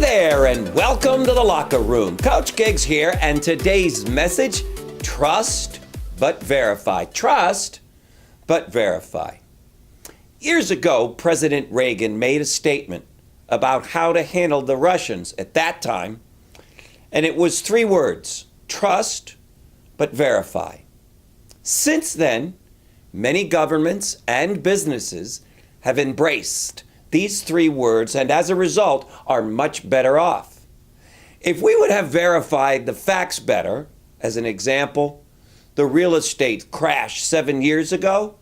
there, and welcome to the Locker Room. Coach Giggs here, and today's message, trust but verify. Trust but verify. Years ago, President Reagan made a statement about how to handle the Russians at that time, and it was 3 words, trust but verify. Since then, many governments and businesses have embraced these 3 words, and as a result, are much better off. If we would have verified the facts better, as an example, the real estate crash 7 years ago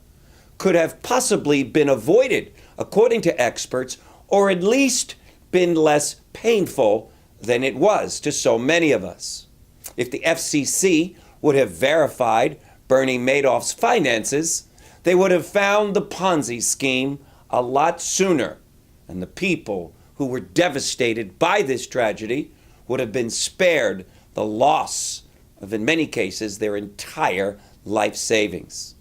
could have possibly been avoided, according to experts, or at least been less painful than it was to so many of us. If the FCC would have verified Bernie Madoff's finances, they would have found the Ponzi scheme a lot sooner, and the people who were devastated by this tragedy would have been spared the loss of, in many cases, their entire life savings.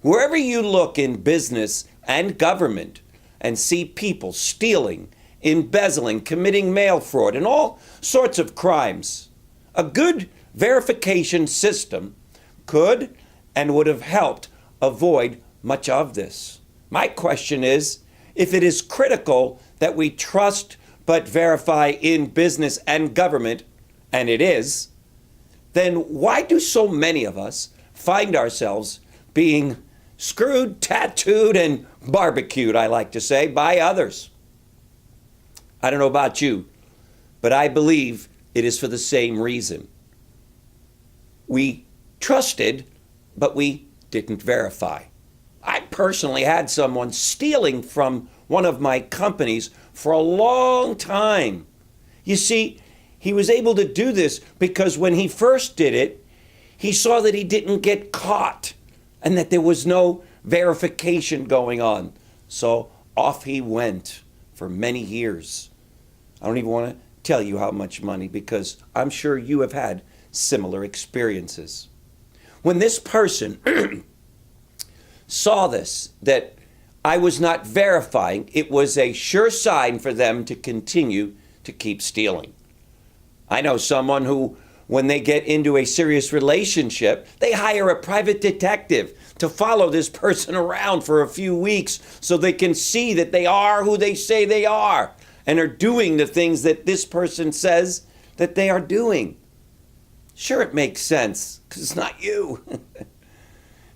Wherever you look in business and government and see people stealing, embezzling, committing mail fraud, and all sorts of crimes, a good verification system could and would have helped avoid much of this. My question is, if it is critical that we trust but verify in business and government, and it is, then why do so many of us find ourselves being screwed, tattooed, and barbecued, I like to say, by others? I don't know about you, but I believe it is for the same reason. We trusted, but we didn't verify. I personally had someone stealing from one of my companies for a long time. You see, he was able to do this because when he first did it, he saw that he didn't get caught and that there was no verification going on. So off he went for many years. I don't even want to tell you how much money, because I'm sure you have had similar experiences. When this person saw this, that I was not verifying, it was a sure sign for them to continue to keep stealing. I know someone who, when they get into a serious relationship, they hire a private detective to follow this person around for a few weeks so they can see that they are who they say they are and are doing the things that this person says that they are doing. Sure, it makes sense, because it's not you.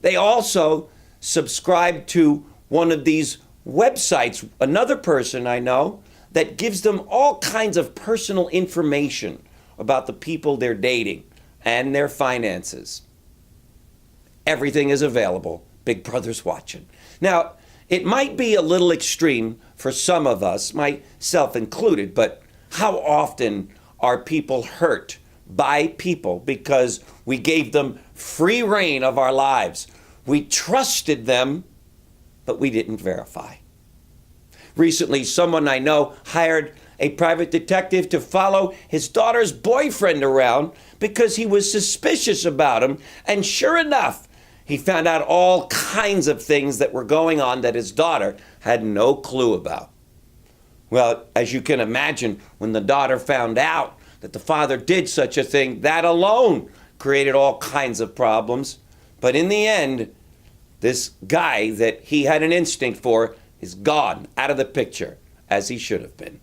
They also subscribe to one of these websites, another person I know, that gives them all kinds of personal information about the people they're dating and their finances. Everything is available. Big Brother's watching. Now, it might be a little extreme for some of us, myself included, but how often are people hurt by people because we gave them free reign of our lives? We trusted them, but we didn't verify. Recently, someone I know hired a private detective to follow his daughter's boyfriend around because he was suspicious about him, and sure enough, he found out all kinds of things that were going on that his daughter had no clue about. Well, as you can imagine, when the daughter found out that the father did such a thing, that alone created all kinds of problems. But in the end, this guy that he had an instinct for is gone out of the picture, as he should have been.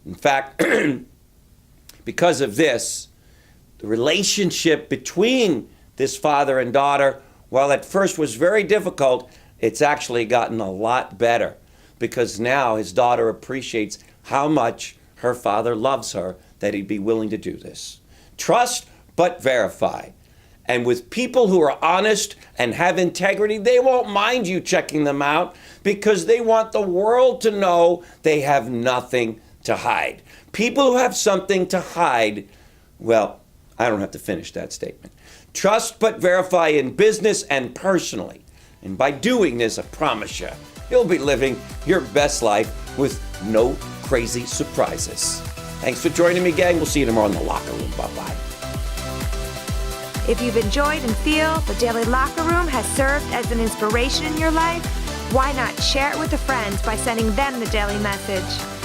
In fact, because of this, the relationship between this father and daughter, while at first was very difficult, it's actually gotten a lot better, because now his daughter appreciates how much her father loves her, that he'd be willing to do this. Trust but verify. And with people who are honest and have integrity, they won't mind you checking them out, because they want the world to know they have nothing to hide. People who have something to hide, well, I don't have to finish that statement. Trust but verify in business and personally. And by doing this, I promise you, you'll be living your best life with no crazy surprises. Thanks for joining me, gang. We'll see you tomorrow in the Locker Room. Bye-bye. If you've enjoyed and feel the Daily Locker Room has served as an inspiration in your life, why not share it with a friend by sending them the daily message?